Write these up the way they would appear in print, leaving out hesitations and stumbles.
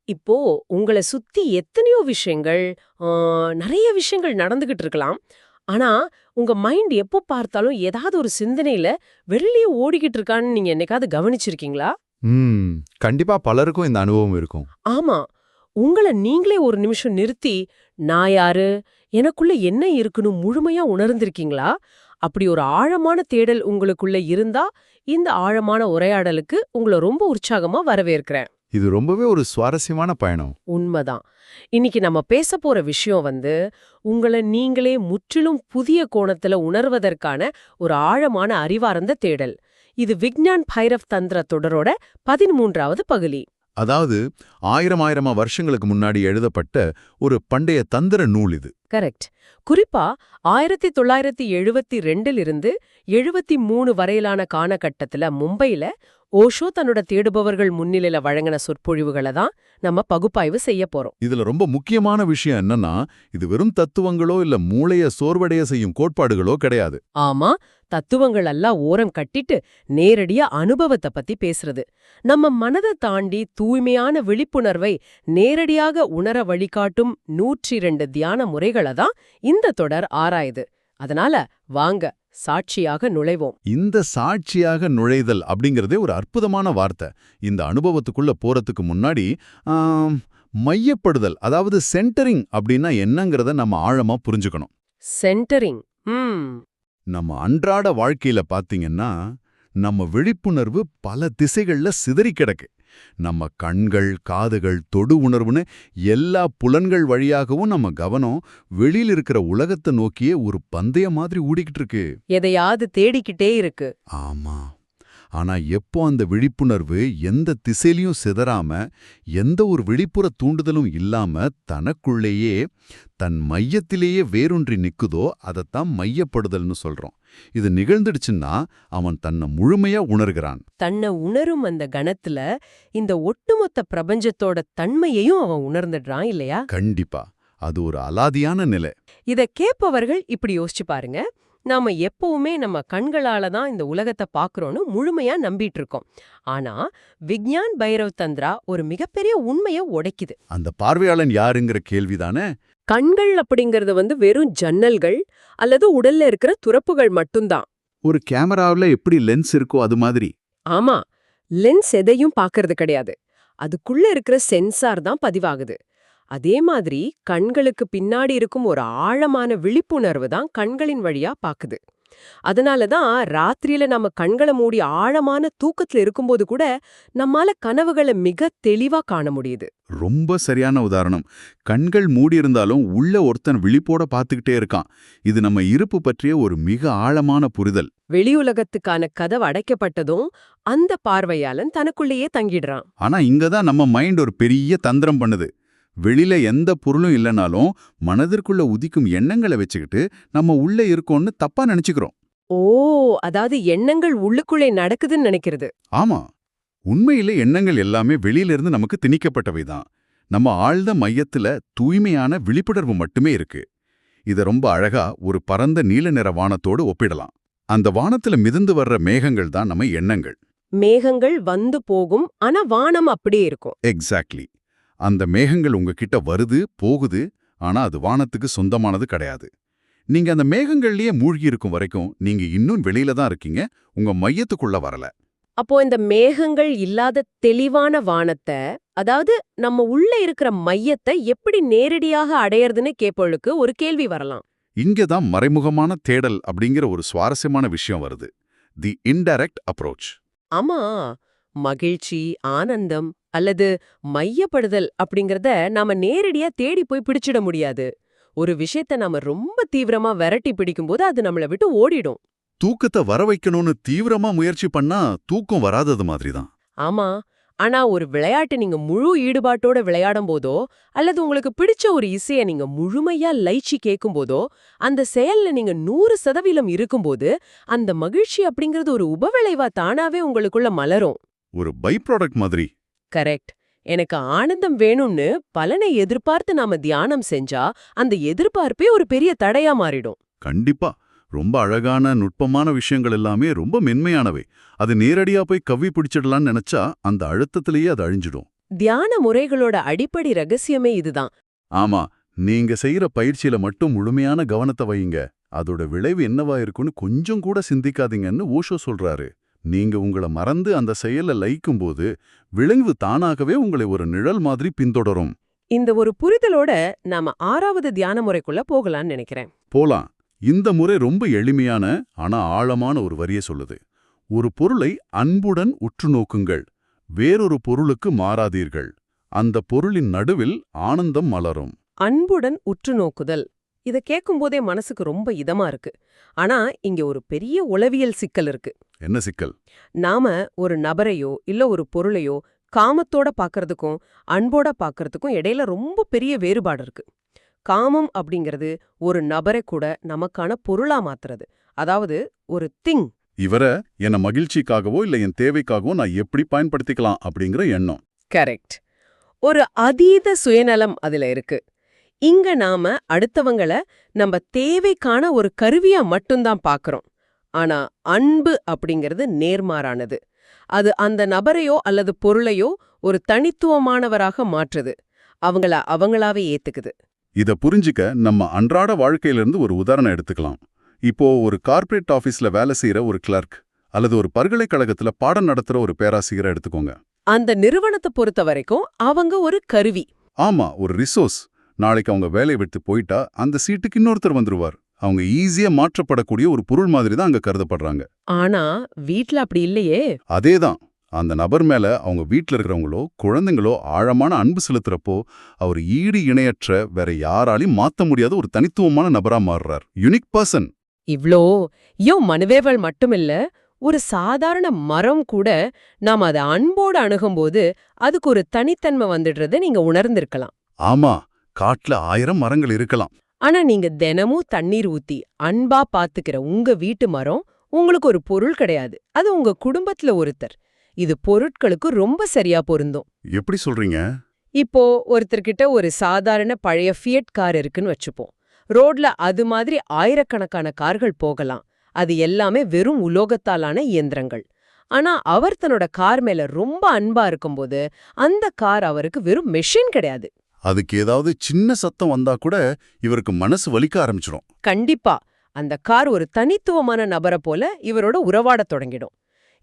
இப்போ உங்கள சுத்தி எத்தனையோ விஷயங்கள், ஆ நெறைய விஷயங்கள் நடந்துகிட்டு இருக்கலாம். ஆனா, உங்க மைண்ட் எப்போ பார்த்தாலும் ஏதாவது ஒரு சிந்தனையில வெளிலயே ஓடிக்கிட்டு இருக்கான்னு நீங்க என்னைக்காவது கவனிச்சிருக்கீங்களா? ம். கண்டிப்பா பலருக்கும் இந்த அனுபவம் இருக்கும். ஆமா. உங்கள நீங்களே ஒரு நிமிஷம் நிறுத்தி, "நான் யாரு? எனக்குள்ள என்ன இருக்குன்னு" முழுமையா உணர்ந்திருக்கீங்களா? அப்படி ஒரு ஆழமான தேடல் உங்களுக்குள்ள இருந்தா, இந்த ஆழமான உரையாடலுக்கு உங்கள ரொம்ப உற்சாகமா வரவேற்கிறேன். இது ரொம்பவே ஒரு சுவாரஸ்யமான பயணம். உண்மதான். இன்னைக்கு நம்ம பேசப் போற விஷயம் உங்கள நீங்களே முற்றிலும் புதிய கோணத்துல உணர்வதற்கான ஒரு ஆழமான அறிவார்ந்த தேடல். இது விக்ஞான் பைரவ் தந்திர தொடரோட 13வது பகுதி. அதாவது ஆயிரமா வருஷங்களுக்கு முன்னாடி எழுதப்பட்ட ஒரு பண்டைய தந்திர நூல் இது. கரெக்ட். குறிப்பா 1972 இருந்து 73 வரையிலான காலகட்டத்துல மும்பைல ஓஷோ தன்னோட தேடுபவர்கள் முன்னிலையில வழங்கின சொற்பொழிவுகளை தான் நம்ம பகுப்பாய்வு செய்ய போறோம். இதுல ரொம்ப முக்கியமான விஷயம் என்னன்னா, இது வெறும் தத்துவங்களோ இல்ல மூளைய சோர்வடைய செய்யும் கோட்பாடுகளோ கிடையாது. ஆமா, தத்துவங்கள் எல்லாம் ஓரம் கட்டிட்டு நேரடியா அனுபவத்தை பத்தி பேசுறது. நம்ம மனதை தாண்டி தூய்மையான விழிப்புணர்வை நேரடியாக உணர வழிகாட்டும் 102 தியான முறைகளை தான் இந்த தொடர் ஆராயுது. அதனால வாங்க சாட்சியாக நுழைவோம். இந்த சாட்சியாக நுழைதல் அப்படிங்கறதே ஒரு அற்புதமான வார்த்தை. இந்த அனுபவத்துக்குள்ள போறதுக்கு முன்னாடி ஆம், மையப்படுதல், அதாவது சென்டரிங் அப்படின்னா என்னங்கறத நம்ம ஆழமா புரிஞ்சுக்கணும். சென்டரிங். நம்ம அன்றாட வாழ்க்கையில பாத்தீங்கன்னா, நம்ம விழிப்புணர்வு பல திசைகள்ல சிதறி கிடக்கு. நம்ம கண்கள், காதுகள், தொடு உணர்வுன்னு எல்லா புலன்கள் வழியாகவும் நம்ம கவனம் வெளியில இருக்கிற உலகத்தை நோக்கியே ஒரு பந்தயம் மாதிரி ஊடிக்கிட்டு இருக்கு. எதையாவது தேடிக்கிட்டே இருக்கு. ஆமா. ஆனா எப்போ அந்த விழிப்புணர்வு எந்த திசையிலயும் சிதறாம, எந்த ஒரு வெளிப்புற தூண்டுதலும் இல்லாம தனக்குள்ளேயே தன் மையத்திலேயே வேரூன்றி நிக்குதோ அதைத்தான் மையப்படுதல்னு சொல்றோம். இது நிகழ்ந்துடுச்சுன்னா அவன் தன்னை முழுமையா உணர்கிறான். தன்னை உணரும் அந்த கணத்துல இந்த ஒட்டுமொத்த பிரபஞ்சத்தோட தன்மையையும் அவன் உணர்ந்துடுறான் இல்லையா? கண்டிப்பா. அது ஒரு அலாதியான நிலை. இத கேட்பவர்கள் இப்படி யோசிச்சு பாருங்க. நாம எப்பவுமே நம்ம கண்களால தான் இந்த உலகத்தை பாக்குறோம்னு முழுமையா நம்பிட்டு இருக்கோம். ஆனா விக்ஞான் பைரவ் தந்திரா ஒரு மிகப்பெரிய உண்மைய உடைக்குது. அந்த பார்வையாளன் யாருங்கிற கேள்விதானே. கண்கள் அப்படிங்கறது வெறும் ஜன்னல்கள் அல்லது உடல்ல இருக்கிற துறப்புகள் மட்டும்தான். ஒரு கேமராவுல எப்படி லென்ஸ் இருக்கோ அது மாதிரி. ஆமா, லென்ஸ் எதையும் பாக்குறது கிடையாது. அதுக்குள்ள இருக்கிற சென்சார் தான் பதிவாகுது. அதே மாதிரி கண்களுக்கு பின்னாடி இருக்கும் ஒரு ஆழமான விழிப்புணர்வு தான் கண்களின் வழியா பாக்குது. அதனாலதான் ராத்திரியில நம்ம கண்களை மூடி ஆழமான தூக்கத்துல இருக்கும்போது கூட நம்மால கனவுகளை மிக தெளிவா காண முடியுது. ரொம்ப சரியான உதாரணம். கண்கள் மூடியிருந்தாலும் உள்ள ஒருத்தன் விழிப்போட பார்த்துக்கிட்டே இருக்கான். இது நம்ம இருப்பு பற்றிய ஒரு மிக ஆழமான புரிதல். வெளியுலகத்துக்கான கதவு அடைக்கப்பட்டதும் அந்த பார்வையாளன் தனக்குள்ளேயே தங்கிடுறான். ஆனா இங்கதான் நம்ம மைண்ட் ஒரு பெரிய தந்திரம் பண்ணுது. வெளியில எந்த பொருளும் இல்லைனாலும் மனதிற்குள்ள உதிக்கும் எண்ணங்களை வச்சுக்கிட்டு நம்ம உள்ள இருக்கோம்னு தப்பா நினைச்சுக்கிறோம். ஓ, அதாவது எண்ணங்கள் உள்ளுக்குள்ளே நடக்குதுன்னு நினைக்கிறது. ஆமா, உண்மையில எண்ணங்கள் எல்லாமே வெளியிலிருந்து நமக்கு திணிக்கப்பட்டவைதான். நம்ம ஆழ்ந்த மையத்துல தூய்மையான விழிப்புணர்வு மட்டுமே இருக்கு. இத ரொம்ப அழகா ஒரு பரந்த நீல நிற வானத்தோடு ஒப்பிடலாம். அந்த வானத்துல மிதந்து வர்ற மேகங்கள் தான் நம்ம எண்ணங்கள். மேகங்கள் வந்து போகும், ஆனா வானம் அப்படியே இருக்கும். எக்ஸாக்ட்லி. அந்த மேகங்கள் உங்ககிட்ட வருது போகுது, ஆனா அது வானத்துக்கு சொந்தமானது கிடையாது. நீங்க அந்த மேகங்கள்லயே மூழ்கி இருக்கும் வரைக்கும் நீங்க இன்னும் வெளியில தான் இருக்கீங்க, உங்க மையத்துக்குள்ள வரல. அப்போ இந்த மேகங்கள் இல்லாத தெளிவான வானத்தை, அதாவது நம்ம உள்ள இருக்கிற மையத்தை எப்படி நேரடியாக அடையறதுன்னு கேட்பவளுக்கு ஒரு கேள்வி வரலாம். இங்கதான் மறைமுகமான தேடல் அப்படிங்கிற ஒரு சுவாரஸ்யமான விஷயம் வருது. தி இன்டைரக்ட் அப்ரோச். ஆமா, மகிழ்ச்சி, ஆனந்தம் அல்லது மையப்படுதல் அப்படிங்கறத நாம நேரடியா தேடி போய் பிடிச்சிட முடியாது. ஒரு விஷயத்த நாம ரொம்ப தீவிரமா விரட்டி பிடிக்கும்போது அது நம்மள விட்டு ஓடிடும். தூக்கத்தை வர வைக்கணும்னு தீவிரமா முயற்சி பண்ணா தூக்கம் வராதது மாதிரிதான். ஆமா, ஆனா ஒரு விளையாட்டு நீங்க முழு ஈடுபாட்டோட விளையாடும் போதோ அல்லது உங்களுக்கு பிடிச்ச ஒரு இசைய நீங்க முழுமையா லயிச்சு கேட்கும் போதோ அந்த செயல்ல நீங்க 100% இருக்கும்போது அந்த மகிழ்ச்சி அப்படிங்கறது ஒரு உபவிளைவா தானாவே உங்களுக்குள்ள மலரும். ஒரு பை ப்ராடக்ட் மாதிரி. கரெக்ட். எனக்கு ஆனந்தம் வேணும்னு பலனை எதிர்பார்த்து நாம தியானம் செஞ்சா அந்த எதிர்பார்ப்பே ஒரு பெரிய தடையா மாறிடும். கண்டிப்பா. ரொம்ப அழகான நுட்பமான விஷயங்கள் எல்லாமே ரொம்ப மென்மையானவை. அது நேரடியா போய் கவ்வி பிடிச்சிடலான்னு நினைச்சா அந்த அழுத்தத்திலேயே அது அழிஞ்சிடும். தியான முறைகளோட அடிப்படை ரகசியமே இதுதான். ஆமா, நீங்க செய்யற பயிற்சியில மட்டும் முழுமையான கவனத்தை வையுங்க. அதோட விளைவு என்னவா இருக்குன்னு கொஞ்சம் கூட சிந்திக்காதீங்கன்னு ஓஷோ சொல்றாரு. நீங்க உங்கள மறந்து அந்த செயல லயிக்கும்போது விளைவு தானாகவே உங்களை ஒரு நிழல் மாதிரி பின்தொடரும். இந்த ஒரு புரிதலோட நாம 6வது தியான முறைக்குள்ள போகலாம்னு நினைக்கிறேன். போலாம். இந்த முறை ரொம்ப எளிமையான ஆனா ஆழமான ஒரு வரிய சொல்லுது. ஒரு பொருளை அன்புடன் உற்று நோக்குங்கள், வேறொரு பொருளுக்கு மாறாதீர்கள். அந்த பொருளின் நடுவில் ஆனந்தம் மலரும். அன்புடன் உற்று நோக்குதல். இத கேட்கும்போதே மனசுக்கு ரொம்ப இதமா இருக்கு. ஆனா இங்க ஒரு பெரிய உளவியல் சிக்கல் இருக்கு. என்ன சிக்கல்? நாம ஒரு நபரையோ இல்ல ஒரு பொருளையோ காமத்தோட பாக்கறதுக்கும் அன்போட பாக்கறதுக்கும் இடையில ரொம்ப பெரிய வேறுபாடு இருக்கு. காமம் அப்படிங்கிறது ஒரு நபரை கூட நமக்கான பொருளா மாத்துறது. அதாவது ஒரு திங். இவர என்ன மகிழ்ச்சிக்காகவோ இல்ல என் தேவைக்காகவோ நான் எப்படி பயன்படுத்திக்கலாம் அப்படிங்கிற எண்ணம். கரெக்ட். ஒரு அதீத சுயநலம் அதுல இருக்கு. இங்க நாம அடுத்தவங்கள நம்ம தேவைக்கான ஒரு கருவியா மட்டும்தான் பாக்குறோம். ஆனா அன்பு அப்படிங்கிறது நேர்மாறானது. அது அந்த நபரையோ அல்லது பொருளையோ ஒரு தனித்துவமானவராக மாற்றுது. அவங்களாவே ஏத்துக்குது. இத புரிஞ்சிக்க நம்ம அன்றாட வாழ்க்கையிலிருந்து ஒரு உதாரணம் எடுத்துக்கலாம். இப்போ ஒரு கார்ப்பரேட் ஆபீஸ்ல வேலை செய்யற ஒரு கிளர்க் அல்லது ஒரு பல்கலைக்கழகத்துல பாடம் நடத்துற ஒரு பேராசிரியரை எடுத்துக்கோங்க. அந்த நிறுவனத்தை பொறுத்த வரைக்கும் அவங்க ஒரு கருவி. ஆமா, ஒரு ரிசோர்ஸ். நாளைக்கு அவங்க வேலையை விட்டு போயிட்டா அந்த சீட்டுக்கு இன்னொருத்தர் வந்துருவார். அவங்க ஈஸியா மாற்றப்படக்கூடிய ஒரு பொருள் மாதிரி தான் அங்க கருதப்படுறாங்க. ஆனா வீட்ல அப்படி இல்லையே. அதேதான். அந்த நபர் மேல அவங்க வீட்ல இருக்கிறவங்களோ குழந்தைங்களோ ஆழமான அன்பு செலுத்துறப்போ அவர் ஈடு இணையற்ற வேற யாராலையும் மாத்த முடியாத ஒரு தனித்துவமான நபரா மாறுறார். Unique person. இவ்ளோ மனுவேவல் மட்டுமில்ல, ஒரு சாதாரண மரம் கூட நாம அதை அன்போடு அணுகும்போது அதுக்கு ஒரு தனித்தன்மை வந்துடுறத நீங்க உணர்ந்திருக்கலாம். ஆமா, காட்டுல 1000 மரங்கள் இருக்கலாம். ஆனா நீங்க தினமும் தண்ணீர் ஊத்தி அன்பா பாத்துக்கிற உங்க வீட்டு மரம் உங்களுக்கு ஒரு பொருள் கிடையாது. அது உங்க குடும்பத்துல ஒருத்தர். இது பொருட்களுக்கு ரொம்ப சரியா பொருந்தும். எப்படி சொல்றீங்க? இப்போ ஒருத்தர்கிட்ட ஒரு சாதாரண பழைய ஃபியட் கார் இருக்குன்னு வச்சுப்போம். ரோட்ல அது மாதிரி ஆயிரக்கணக்கான கார்கள் போகலாம். அது எல்லாமே வெறும் உலோகத்தாலான இயந்திரங்கள். ஆனா அவர் தன்னோட கார் மேல ரொம்ப அன்பா இருக்கும்போது அந்த கார் அவருக்கு வெறும் மெஷின் கிடையாது. அதுக்கு ஏதாவது சின்ன சத்தம் வந்தா கூட இவருக்கு மனசு வலிக்க ஆரம்பிச்சிடும். கண்டிப்பா அந்த கார் ஒரு தனித்துவமான நபரை போல இவரோட உறவாடத் தொடங்கிடும்.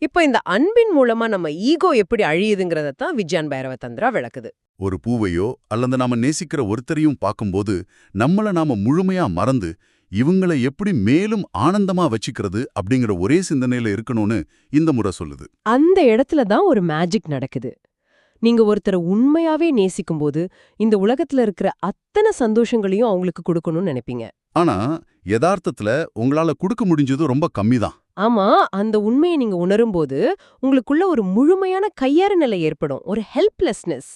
இப்போ இந்த அன்பின் மூலமா நம்ம ஈகோ எப்படி அழியுதுங்கிறதான் விஜயான் பைரவ தந்திரா விளக்குது. ஒரு பூவையோ அல்லது நாம நேசிக்கிற ஒருத்தரையும் பார்க்கும்போது நம்மள நாம முழுமையா மறந்து இவங்களை எப்படி மேலும் ஆனந்தமா வச்சுக்கிறது அப்படிங்கிற ஒரே சிந்தனையில இருக்கணும்னு இந்த முறை சொல்லுது. அந்த இடத்துல தான் ஒரு மேஜிக் நடக்குது. நீங்க ஒருத்தரை உண்மையாவே நேசிக்கும்போது இந்த உலகத்துல இருக்கிற அத்தனை சந்தோஷங்களையும் அவங்களுக்கு கொடுக்கணும்னு நினைப்பீங்க. ஆனா யதார்த்தத்துல உங்களால கொடுக்க முடிஞ்சது ரொம்ப கம்மிதான். ஆமா, அந்த உண்மையை நீங்க உணரும்போது உங்களுக்குள்ள ஒரு முழுமையான கையாறு நிலை ஏற்படும். ஒரு ஹெல்ப்லெஸ்னஸ்.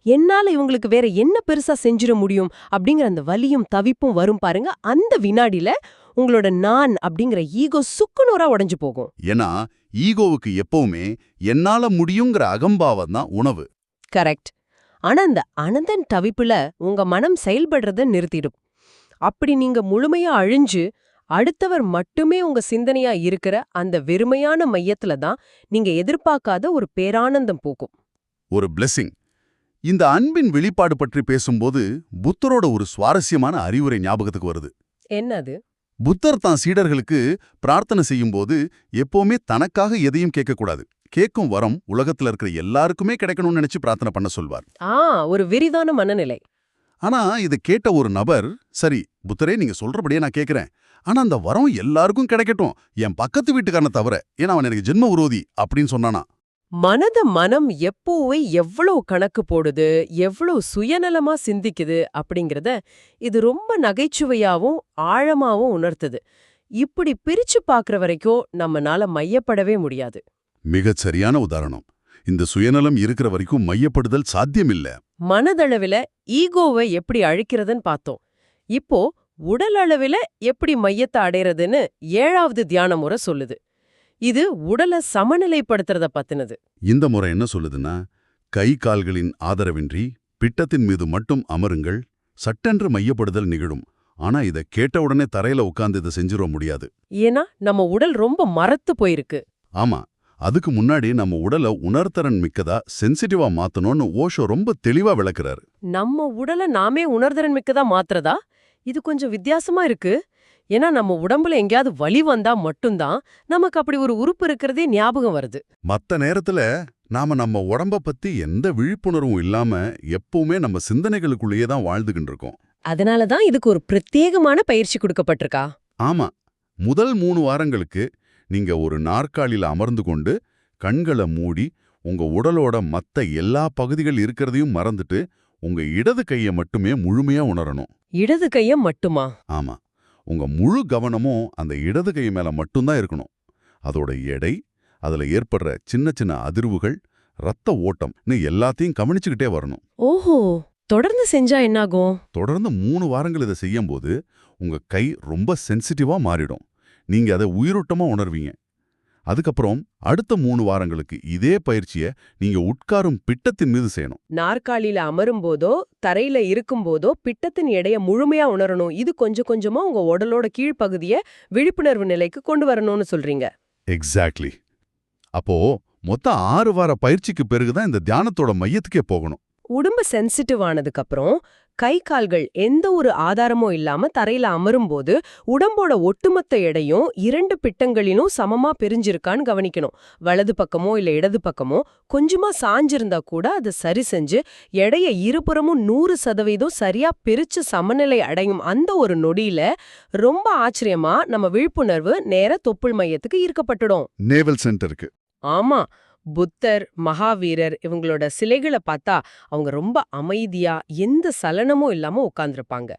என்னால இவங்களுக்கு வேற என்ன பெருசா செஞ்சிட முடியும் அப்படிங்கிற அந்த வலியும் தவிப்பும் வரும் பாருங்க. அந்த வினாடியில உங்களோட நான் அப்படிங்கிற ஈகோ சுக்குநூறா உடைஞ்சு போகும். ஏன்னா ஈகோவுக்கு எப்பவுமே என்னால முடியுங்கிற அகம்பாவம் தான் உணவு. கரெக்ட். ஆனா அந்த அனந்தன் தவிப்புல உங்க மனம் செயல்படுறத நிறுத்திடும். அப்படி நீங்க முழுமையா அழிஞ்சு அடுத்தவர் மட்டுமே உங்க சிந்தனையா இருக்கிற அந்த வெறுமையான மையத்துல தான் நீங்க எதிர்பார்க்காத ஒரு பேரானந்தம் போகும். ஒரு பிளெஸிங். இந்த அன்பின் வெளிப்பாடு பற்றி பேசும்போது புத்தரோட ஒரு சுவாரஸ்யமான அறிவுரை ஞாபகத்துக்கு வருது. என்னது? புத்தர் தான் சீடர்களுக்கு பிரார்த்தனை செய்யும்போது எப்பவுமே தனக்காக எதையும் கேட்கக்கூடாது. கேட்கும் வரம் உலகத்துல இருக்கிற எல்லாருக்குமே கிடைக்கணும்னு நினைச்சு பிரார்த்தனை பண்ண சொல்வார். ஒரு விரிதான மனநிலை. ஆனா இது கேட்ட ஒரு நபர், சரி புத்தரே நீங்க சொல்றபடியே நான் கேட்கிறேன், ஆனா அந்த வரம் எல்லாருக்கும் கிடைக்கட்டும், என் பக்கத்து வீட்டுக்காரனை தவிர, ஏன்னா அவன் எனக்கு ஜென்ம விரோதி அப்படின்னு சொன்னானா. மனம் எப்போவே எவ்வளவு கணக்கு போடுது, எவ்வளவு சுயநலமா சிந்திக்குது அப்படிங்கறத இது ரொம்ப நகைச்சுவையாவும் ஆழமாவும் உணர்த்துது. இப்படி பிரிச்சு பாக்குற வரைக்கும் நம்மனால மையப்படவே முடியாது. மிகச் சரியான உதாரணம். இந்த சுயநலம் இருக்கிற வரைக்கும் மையப்படுதல் சாத்தியமில்ல. மனதளவில ஈகோவை எப்படி அழிக்கிறதுன்னு பார்த்தோம். இப்போ உடல் அளவில எப்படி மையத்தை அடைறதுன்னு 7வது தியான முறை சொல்லுது. இது உடலை சமநிலைப்படுத்துறத பத்தினது. இந்த முறை என்ன சொல்லுதுன்னா, கை கால்களின் ஆதரவின்றி பிட்டத்தின் மீது மட்டும் அமருங்கள், சட்டென்று மையப்படுதல் நிகழும். ஆனா இத கேட்ட உடனே தரையில உட்கார்ந்து இதை செஞ்சிட முடியாது. ஏன்னா நம்ம உடல் ரொம்ப மரத்து போயிருக்கு. ஆமா, அதுக்கு முன்னாடி நம்ம உடலை உணர்திறன் மிக்கதா சென்சிட்டிவா மாத்தணும்னு ஓஷோ ரொம்ப தெளிவா விளக்குறாரு. நம்ம உடலை நாமே உணர்திறன் மிக்கதா மாத்துறதா? இது கொஞ்சம் வித்தியாசமா இருக்கு. ஏன்னா நம்ம உடம்புல எங்கேயாவது வலி வந்தா மட்டும்தான் நமக்கு அப்படி ஒரு உறுப்பு இருக்கிறதே ஞாபகம் வருது. மத்த நேரத்துல நாம நம்ம உடம்ப பத்தி எந்த விழிப்புணர்வும் இல்லாம எப்பவுமே நம்ம சிந்தனைகளுக்குள்ளேயே தான் வாழ்ந்துகிட்டு இருக்கோம். அதனால தான் இதுக்கு ஒரு பிரத்யேகமான பயிற்சி கொடுக்கப்பட்டிருக்கா? ஆமா, முதல் 3 வாரங்களுக்கு நீங்க ஒரு நாற்காலியில அமர்ந்து கொண்டு கண்களை மூடி உங்க உடலோட மத்த எல்லா பகுதிகள் இருக்கிறதையும் மறந்துட்டு உங்க இடது கையை மட்டுமே முழுமையா உணரணும். இடது கைய மட்டுமா? ஆமா, உங்க முழு கவனமும் அந்த இடது கை மேல மட்டும்தான் இருக்கணும். அதோட எடை, அதுல ஏற்படுற சின்ன சின்ன அதிர்வுகள், ரத்த ஓட்டம்னு எல்லாத்தையும் கவனிச்சுக்கிட்டே வரணும். ஓஹோ, தொடர்ந்து செஞ்சா என்னாகும்? தொடர்ந்து 3 வாரங்கள் இதை செய்யும்போது உங்க கை ரொம்ப சென்சிட்டிவா மாறிடும். நீங்க அதை உயிரோட்டமா உணர்வீங்க. அதுக்கப்புறம் அடுத்த 3 வாரங்களுக்கு இதே பயிற்சியை நீங்க உட்காரும் பிட்டத்தின் மீது செய்யணும். நாற்காலியில அமரும் போதோ தரையில இருக்கும் போதோ பிட்டத்தின் எடைய முழுமையா உணரணும். இது கொஞ்சம் கொஞ்சமா உங்க உடலோட கீழ்ப்பகுதிய விழிப்புணர்வு நிலைக்கு கொண்டு வரணும்னு சொல்றீங்க. எக்ஸாக்ட்லி. அப்போ மொத்தம் 6 வார பயிற்சிக்கு பிறகுதான் இந்த தியானத்தோட மையத்துக்கே போகணும். உடம்பு சென்சிட்டிவ் ஆனதுக்கு அப்புறம் கை கால்கள் எந்த ஒரு ஆதாரமும் இல்லாம தரையில அமரும்போது உடம்போட ஒட்டுமொத்த எடையும் 2 பிட்டங்களிலும் சமமா பிரிஞ்சிருக்கான்னு கவனிக்கணும். வலது பக்கமோ இல்ல இடது பக்கமோ கொஞ்சமா சாஞ்சிருந்தா கூட அதை சரி செஞ்சு எடைய இருபுறமும் 100% சரியா பிரிச்சு சமநிலை அடையும் அந்த ஒரு நொடியில ரொம்ப ஆச்சரியமா நம்ம விழிப்புணர்வு நேர தொப்புள் மையத்துக்கு ஈர்க்கப்பட்டுடும். நேவல் சென்டருக்கு. ஆமா, புத்தர், மகாவீரர் இவங்களோட சிலைகளை பார்த்தா அவங்க ரொம்ப அமைதியா எந்த சலனமும் இல்லாம உட்கார்ந்திருப்பாங்க.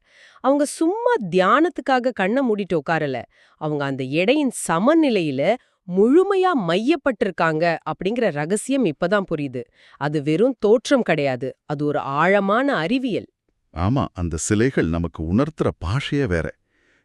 அவங்க சும்மா தியானத்துக்காக கண்ணை மூடிட்டு உட்காரல, அவங்க அந்த எடையின் சமநிலையில முழுமையா மையப்பட்டிருக்காங்க அப்படிங்கிற ரகசியம் இப்பதான் புரியுது. அது வெறும் தோற்றம் கிடையாது, அது ஒரு ஆழமான அறிவியல். ஆமா, அந்த சிலைகள் நமக்கு உணர்த்துற பாஷையே வேற.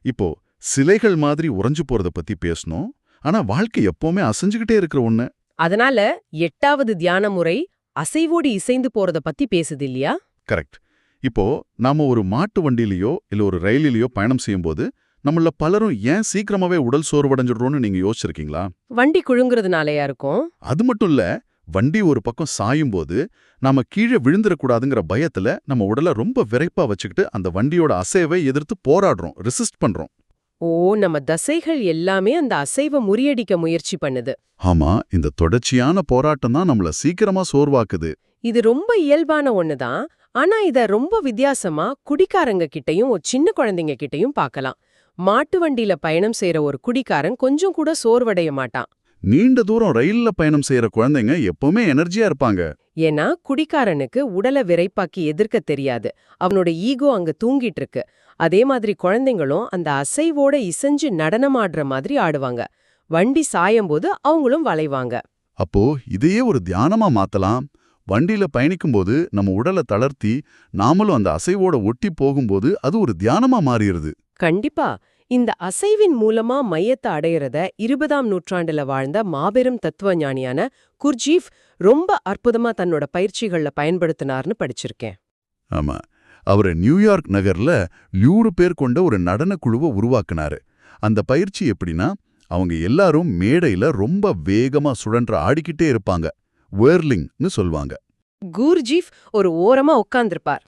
இப்போ சிலைகள் மாதிரி உறைஞ்சு போறத பத்தி பேசணும். ஆனா வாழ்க்கை எப்பவுமே அசைஞ்சுகிட்டே இருக்கிற ஒண்ணு. அதனால 8வது தியான முறை அசைவோடு இசைந்து போறத பத்தி பேசுது இல்லையா? கரெக்ட். இப்போ நாம ஒரு மாட்டு வண்டியிலயோ இல்ல ஒரு ரயிலிலேயோ பயணம் செய்யும்போது நம்மள பலரும் ஏன் சீக்கிரமாவே உடல் சோர்வடைஞ்சிடுறோம்னு நீங்க யோசிச்சிருக்கீங்களா? வண்டி குழுங்குறதுனாலயா இருக்கும்? அது மட்டும் இல்ல, வண்டி ஒரு பக்கம் சாயும் போது நாம கீழே விழுந்துடக்கூடாதுங்கிற பயத்துல நம்ம உடலை ரொம்ப விரைப்பா வச்சுக்கிட்டு அந்த வண்டியோட அசைவை எதிர்த்து போராடுறோம், ரெசிஸ்ட் பண்றோம். ஓ, நம்ம தசைகள் எல்லாமே அந்த அசைவை முறியடிக்க முயற்சி பண்ணுது. ஆமா, இந்த தொடர்ச்சியான போராட்டம் தான் நம்மள சீக்கிரமா சோர்வாக்குது. இது ரொம்ப இயல்பான ஒண்ணுதான். ஆனா இத ரொம்ப வித்தியாசமா குடிக்காரங்க கிட்டயும் சின்ன குழந்தைங்க கிட்டயும் பார்க்கலாம். மாட்டு வண்டியில பயணம் செய்யற ஒரு குடிக்காரன் கொஞ்சம் கூட சோர்வடைய மாட்டான். நீண்ட தூரம் ரயில்ல பயணம் செய்யற குழந்தைங்க எப்பவுமே எனர்ஜியா இருப்பாங்க. ஏன்னா குடிக்காரனுக்கு உடலை விரைப்பாக்கி எதிர்க்க தெரியாது, அவனோட ஈகோ அங்க தூங்கிட்டு இருக்கு. அதே மாதிரி குழந்தைங்களும் அந்த அசைவோட இசைஞ்சு நடனமாடுற மாதிரி ஆடுவாங்க. வண்டி சாயும்போது அவங்களும் வளைவாங்க. அப்போ இதையே ஒரு தியானமா மாத்தலாம். வண்டியில பயணிக்கும்போது நம்ம உடலை தளர்த்தி நாமளும் அந்த அசைவோட ஒட்டி போகும்போது அது ஒரு தியானமா மாறிடுது. கண்டிப்பா. இந்த அசைவின் மூலமா மையத்தை அடையறத 20ஆம் நூற்றாண்டுல வாழ்ந்த மாபெரும் தத்துவ ஞானியான குர்ஜீஃப் ரொம்ப அற்புதமா தன்னோட பயிற்சிகள்ல பயன்படுத்தினார்னு படிச்சிருக்கேன். ஆமா, அவரு நியூயார்க் நகர்ல 100 பேர் கொண்ட ஒரு நடன குழுவை உருவாக்குனாரு. அந்த பயிற்சி எப்படின்னா, அவங்க எல்லாரும் மேடையில ரொம்ப வேகமா சுழன்ற ஆடிக்கிட்டே இருப்பாங்க. வேர்லிங்னு சொல்வாங்க. குர்ஜீஃப் ஒரு ஓரமா உட்கார்ந்திருப்பார்.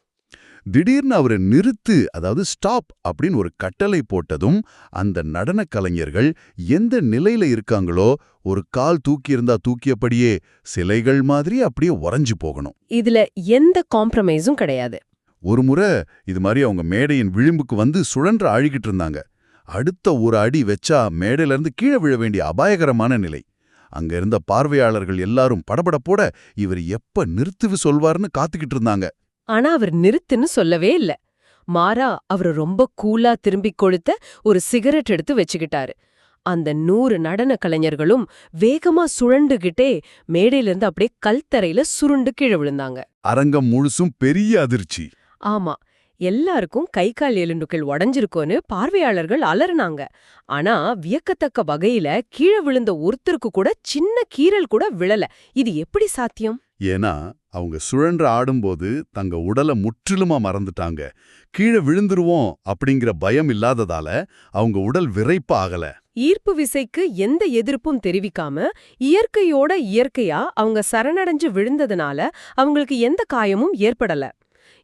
திடீர்னு அவரை நிறுத்து, அதாவது ஸ்டாப் அப்படின்னு ஒரு கட்டளை போட்டதும் அந்த நடன கலைஞர்கள் எந்த நிலையில இருக்காங்களோ, ஒரு கால் தூக்கியிருந்தா தூக்கியபடியே சிலைகள் மாதிரி அப்படியே உறைஞ்சு போகணும். இதுல எந்த காம்ப்ரமைஸும் கிடையாது. ஒரு முறை இது மாதிரி அவங்க மேடையின் விளிம்புக்கு வந்து சுழன்ற ஆழிக்கிட்டு இருந்தாங்க. அடுத்த ஒரு அடி வச்சா மேடையில இருந்து கீழே விழ வேண்டிய அபாயகரமான நிலை. அங்க இருந்த பார்வையாளர்கள் எல்லாரும் படபடப்போட இவர் எப்ப நிறுத்துவி சொல்வார்னு காத்துக்கிட்டு இருந்தாங்க. ஆனா அவர் நிறுத்துன்னு சொல்லவே இல்ல. மாறா அவரு ரொம்ப கூலா திரும்பிக் கொளுத்த ஒரு சிகரெட் எடுத்து வச்சுக்கிட்டாரு. அந்த 100 நடன கலைஞர்களும் வேகமா சுழண்டுகிட்டே மேடையிலிருந்து அப்படியே கல்தரையில சுருண்டு கீழே விழுந்தாங்க. அரங்கம் முழுசும் பெரிய அதிர்ச்சி. ஆமா, எல்லாருக்கும் கை கால் எலும்புகள் உடைஞ்சிருக்கோன்னு பார்வையாளர்கள் அலறினாங்க. ஆனா வியக்கத்தக்க வகையில கீழே விழுந்த ஒருத்தருக்கு கூட சின்ன கீறல் கூட விழல. இது எப்படி சாத்தியம்? ஏன்னா அவங்க சுழன்று ஆடும்போது தங்க உடலை முற்றிலுமா மறந்துட்டாங்க. கீழே விழுந்துருவோம் அப்படிங்கிற பயம் இல்லாததால அவங்க உடல் விறைப்பா ஆகல. ஈர்ப்பு விசைக்கு எந்த எதிர்ப்பும் தெரிவிக்காம இயற்கையா அவங்க சரணடைஞ்சு விழுந்ததுனால அவங்களுக்கு எந்த காயமும் ஏற்படல.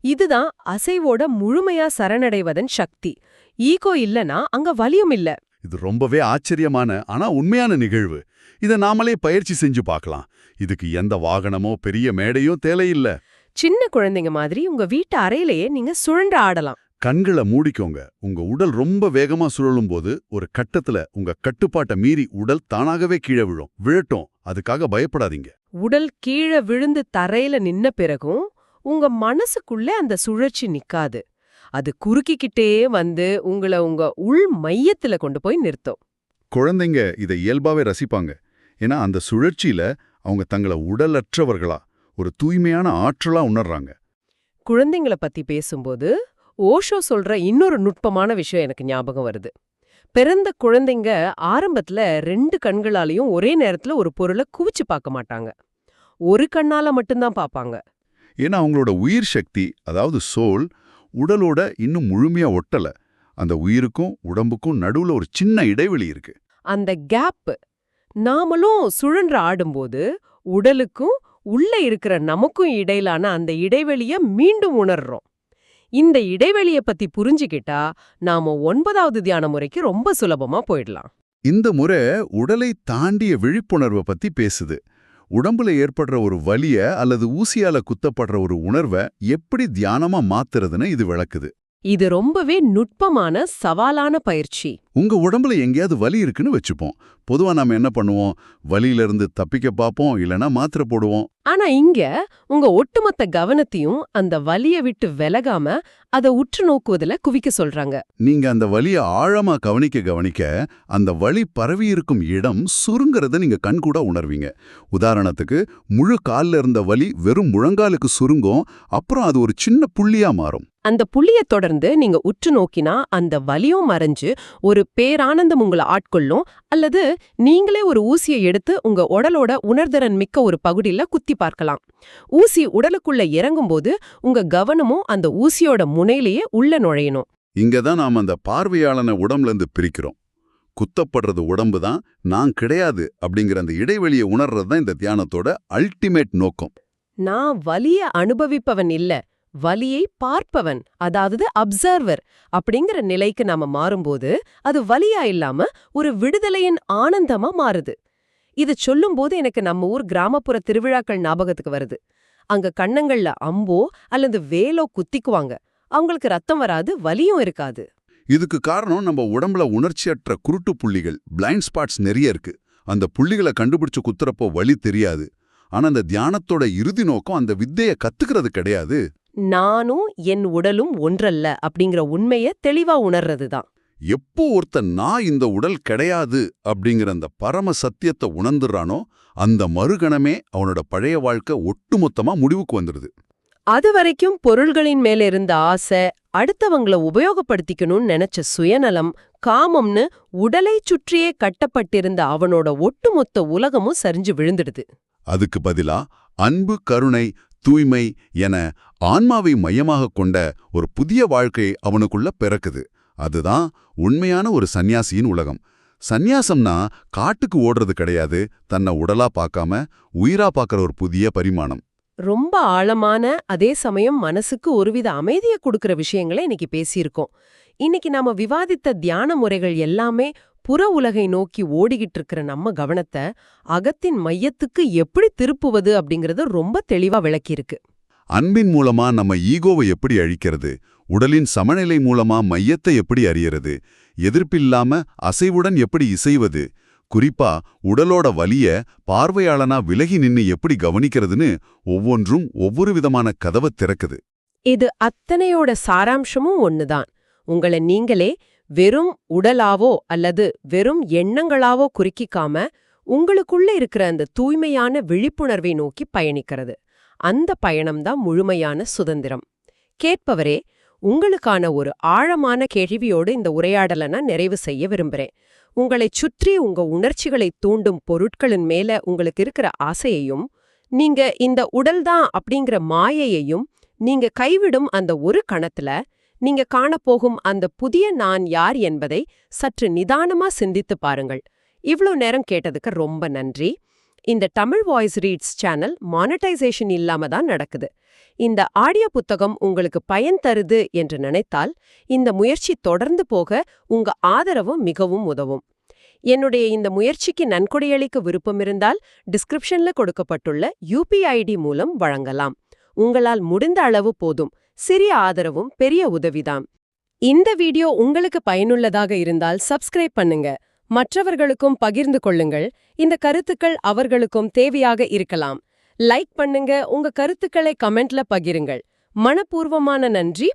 இதுதான் அசைவோட முழுமையா சரணடைவதன் சக்தி. ஈகோ இல்லனா அங்க வலியும் இல்ல. இது ரொம்பவே ஆச்சரியமான ஆனா உண்மையான நிகழ்வு. இத நாமளே பயிற்சி செஞ்சு பார்க்கலாம். இதுக்கு எந்த வாகனமோ பெரிய மேடையோ தேவையில்ல. சின்ன குழந்தைங்க மாதிரி உங்க வீட்டு அறையிலேயே நீங்க சுழன்று ஆடலாம். கண்களை மூடிக்கோங்க. உங்க உடல் ரொம்ப வேகமா சுழலும் போது ஒரு கட்டத்துல உங்க கட்டுப்பாட்டை மீறி உடல் தானாகவே கீழே விழட்டும். அதுக்காக பயப்படாதீங்க. உடல் கீழே விழுந்து தரையில நின்ன பிறகும் உங்க மனசுக்குள்ள அந்த சுழற்சி நிக்காது. அது குறுக்கிக்கிட்டே வந்து உங்க உள் மையத்துல கொண்டு போய் நிறுத்தும். குழந்தைங்க இதை இயல்பாவே ரசிப்பாங்க. ஏன்னா அந்த சுழற்சியில அவங்க தங்களை உடலற்றவர்களா ஒரு தூய்மையான ஆற்றலா உணர்றாங்க. குழந்தைங்கள பத்தி பேசும்போது ஓஷோ சொல்ற இன்னொரு நுட்பமான விஷயம் எனக்கு ஞாபகம் வருது. பிறந்த குழந்தைங்க ஆரம்பத்துல 2 கண்களாலையும் ஒரே நேரத்துல ஒரு பொருளை குவிச்சு பார்க்க மாட்டாங்க. ஒரு கண்ணால மட்டும்தான் பார்ப்பாங்க. ஏன்னா அவங்களோட உயிர் சக்தி, அதாவது சோல், உடலோட இன்னும் முழுமையா ஒட்டல. அந்த உயிருக்கும் உடம்புக்கும் நடுவுல ஒரு சின்ன இடைவெளி இருக்கு. அந்த கேப் நாமளும் சுழன்று ஆடும்போது உடலுக்கும் உள்ள இருக்கிற நமக்கும் இடையிலான அந்த இடைவெளிய மீண்டும் உணர்றோம். இந்த இடைவெளிய பத்தி புரிஞ்சுக்கிட்டா நாம 9வது தியான முறைக்கு ரொம்ப சுலபமா போயிடலாம். இந்த முறை உடலை தாண்டிய விழிப்புணர்வை பத்தி பேசுது. உடம்புல ஏற்படுற ஒரு வலிய அல்லது ஊசியால குத்தப்படுற ஒரு உணர்வை எப்படி தியானமா மாத்துறதுன்னு இது விளக்குது. இது ரொம்பவே நுட்பமான சவாலான பயிற்சி. உங்க உடம்புல எங்கேயாவது வலி இருக்குன்னு வச்சுப்போம். பொதுவா நாம என்ன பண்ணுவோம்? வலியிலிருந்து தப்பிக்க பார்ப்போம், இல்லனா மாத்திரை போடுவோம். ஆனா இங்க உங்க ஒட்டுமொத்த கவனத்தையும் அந்த வலிய விட்டு விலகாம அதை உற்று நோக்குவதுல குவிக்க சொல்றாங்க. நீங்க அந்த வலிய ஆழமா கவனிக்க அந்த வலி பரவி இருக்கும் இடம் சுருங்கறத நீங்க கண்கூட உணர்வீங்க. உதாரணத்துக்கு, முழு கால்ல இருந்த வலி வெறும் முழங்காலுக்கு சுருங்கும், அப்புறம் அது ஒரு சின்ன புள்ளியா மாறும். அந்த புள்ளிய தொடர்ந்து நீங்க உற்று நோக்கினா அந்த வலியும் மறைஞ்சு ஒரு பேரானந்தம் உங்களை ஆட்கொள்ளும். அல்லது நீங்களே ஒரு ஊசியை எடுத்து உங்க உடலோட உணர்திறன் மிக்க ஒரு பகுதியில குத்தி பார்க்கலாம். ஊசி உடலுக்குள்ள இறங்கும்போது உங்க கவனமும் அந்த ஊசியோட முனையிலேயே உள்ள நுழையணும். இங்கதான் நாம அந்த பார்வையாளனை உடம்புல இருந்து பிரிக்கிறோம். குத்தப்படுறது உடம்பு தான், நான் கிடையாது அப்படிங்கிற அந்த இடைவெளியை உணர்றது தான் இந்த தியானத்தோட அல்டிமேட் நோக்கம். நான் வலிய அனுபவிப்பவன் இல்ல, வலியை பார்ப்பவன், அதாவது அப்சர்வர் அப்படிங்கிற நிலைக்கு நாம மாறும்போது அது வலியா இல்லாம ஒரு விடுதலையின் ஆனந்தமா மாறுது. இது சொல்லும்போது எனக்கு நம்ம ஊர் கிராமப்புற திருவிழாக்கள் ஞாபகத்துக்கு வருது. அங்க கண்ணங்கள்ல அம்போ அல்லது வேலோ குத்திக்குவாங்க. அவங்களுக்கு ரத்தம் வராது, வலியும் இருக்காது. இதுக்கு காரணம் நம்ம உடம்புல உணர்ச்சியற்ற குருட்டு புள்ளிகள், பிளைண்ட் ஸ்பாட்ஸ் நிறைய இருக்கு. அந்த புள்ளிகளை கண்டுபிடிச்சு குத்துறப்போ வலி தெரியாது. ஆனா அந்த தியானத்தோட இறுதி நோக்கம் அந்த வித்தையை கத்துக்கிறது கிடையாது. நானும் என் உடலும் ஒன்றல்ல அப்படிங்கிற உண்மைய தெளிவா உணர்றதுதான். எப்போ ஒருத்தன் நான் இந்த உடல் கிடையாது அப்படிங்கிற அந்த பரம சத்தியத்தை உணர்ந்துறானோ, அந்த மறுகணமே அவனோட பழைய வாழ்க்கை ஒட்டுமொத்தமா முடிவுக்கு வந்துடுது. அது வரைக்கும் பொருள்களின் மேல இருந்த ஆசை, அடுத்தவங்கள உபயோகப்படுத்திக்கணும்னு நினைச்ச சுயநலம், காமம்னு உடலை சுற்றியே கட்டப்பட்டிருந்த அவனோட ஒட்டுமொத்த உலகமும் சரிஞ்சு விழுந்துடுது. அதுக்கு பதிலா அன்பு, கருணை, தூய்மை என ஆன்மாவை மையமாக கொண்ட ஒரு புதிய வாழ்க்கை அவனுக்குள்ள பிறக்குது. அதுதான் உண்மையான ஒரு சந்நியாசியின் உலகம். சந்நியாசம்னா காட்டுக்கு ஓடுறது கிடையாது, தன்னை உடலா பார்க்காம உயிரா பார்க்கற ஒரு புதிய பரிமாணம். ரொம்ப ஆழமான, அதே சமயம் மனசுக்கு ஒருவித அமைதியை கொடுக்கிற விஷயங்களை இன்னைக்கு பேசியிருக்கோம். இன்னைக்கு நாம விவாதித்த தியான முறைகள் எல்லாமே புற உலகை நோக்கி ஓடிக்கிட்டு இருக்கிற நம்ம கவனத்தை அகத்தின் மையத்துக்கு எப்படி திருப்புவது அப்படிங்கறது ரொம்ப தெளிவா விளக்கியிருக்கு. அன்பின் மூலமா நம்ம ஈகோவை எப்படி அழிக்கிறது, உடலின் சமநிலை மூலமா மையத்தை எப்படி அறியறது, எதிர்ப்பில்லாம அசைவுடன் எப்படி இசைவது, குறிப்பா உடலோட வலிய பார்வையாளனா விலகி நின்னு எப்படி கவனிக்கிறதுன்னு ஒவ்வொன்றும் ஒவ்வொரு விதமான கதவை திறக்குது. இது அத்தனையோட சாராம்சமும் ஒண்ணுதான். உங்களை நீங்களே வெறும் உடலாவோ அல்லது வெறும் எண்ணங்களாவோ குறுக்கிக்காம உங்களுக்குள்ள இருக்கிற அந்த தூய்மையான விழிப்புணர்வை நோக்கி பயணிக்கிறது. அந்த பயணம்தான் முழுமையான சுதந்திரம். கேட்பவரே, உங்களுக்கான ஒரு ஆழமான கேள்வியோடு இந்த உரையாடலை நான் நிறைவு செய்ய விரும்புறேன். உங்களைச் சுற்றி உங்க உணர்ச்சிகளை தூண்டும் பொருட்களின் மேல உங்களுக்கு இருக்கிற ஆசையையும், நீங்க இந்த உடல்தான் அப்படிங்கிற மாயையையும் நீங்க கைவிடும் அந்த ஒரு கணத்துல நீங்க காணப்போகும் அந்த புதிய நான் யார் என்பதை சற்று நிதானமா சிந்தித்து பாருங்கள். இவ்ளோ நேரம் கேட்டதுக்கு ரொம்ப நன்றி. இந்த Tamil voice reads channel monetisation இல்லாம தான் நடக்குது. இந்த ஆடியோ புத்தகம் உங்களுக்கு பயன் தருது என்று நினைத்தால் இந்த முயற்சி தொடர்ந்து போக உங்க ஆதரவும் மிகவும் உதவும். என்னுடைய இந்த முயற்சிக்கு நன்கொடையளிக்க விருப்பம் இருந்தால் டிஸ்கிரிப்ஷன்ல கொடுக்கப்பட்டுள்ள UPI மூலம் வழங்கலாம். உங்களால் முடிந்த அளவு போதும். சிறிய ஆதரவும் பெரிய உதவிதான். இந்த வீடியோ உங்களுக்கு பயனுள்ளதாக இருந்தால் சப்ஸ்கிரைப் பண்ணுங்க. மற்றவர்களுக்கும் பகிர்ந்து கொள்ளுங்கள். இந்த கருத்துக்கள் அவர்களுக்கும் தேவையாக இருக்கலாம். லைக் பண்ணுங்க, உங்க கருத்துக்களை கமெண்ட்ல பகிருங்கள். மனப்பூர்வமான நன்றி.